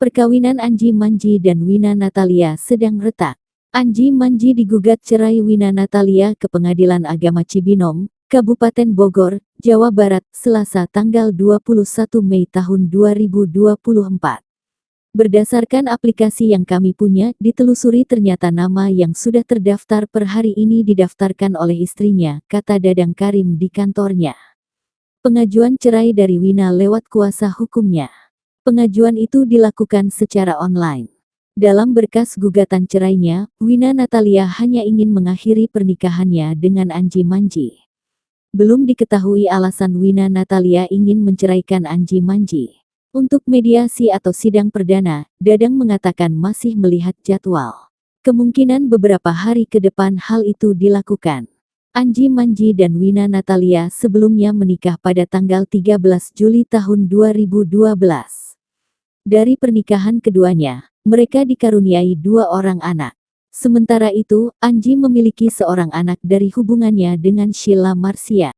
Perkawinan Anji Manji dan Wina Natalia sedang retak. Anji Manji digugat cerai Wina Natalia ke Pengadilan Agama Cibinong, Kabupaten Bogor, Jawa Barat, Selasa tanggal 21 Mei tahun 2024. Berdasarkan aplikasi yang kami punya, ditelusuri ternyata nama yang sudah terdaftar per hari ini didaftarkan oleh istrinya, kata Dadang Karim di kantornya. Pengajuan cerai dari Wina lewat kuasa hukumnya. Pengajuan itu dilakukan secara online. Dalam berkas gugatan cerainya, Wina Natalia hanya ingin mengakhiri pernikahannya dengan Anji Manji. Belum diketahui alasan Wina Natalia ingin menceraikan Anji Manji. Untuk mediasi atau sidang perdana, Dadang mengatakan masih melihat jadwal. Kemungkinan beberapa hari ke depan hal itu dilakukan. Anji Manji dan Wina Natalia sebelumnya menikah pada tanggal 13 Juli tahun 2012. Dari pernikahan keduanya, mereka dikaruniai 2 orang anak. Sementara itu, Anji memiliki seorang anak dari hubungannya dengan Sheila Marcia.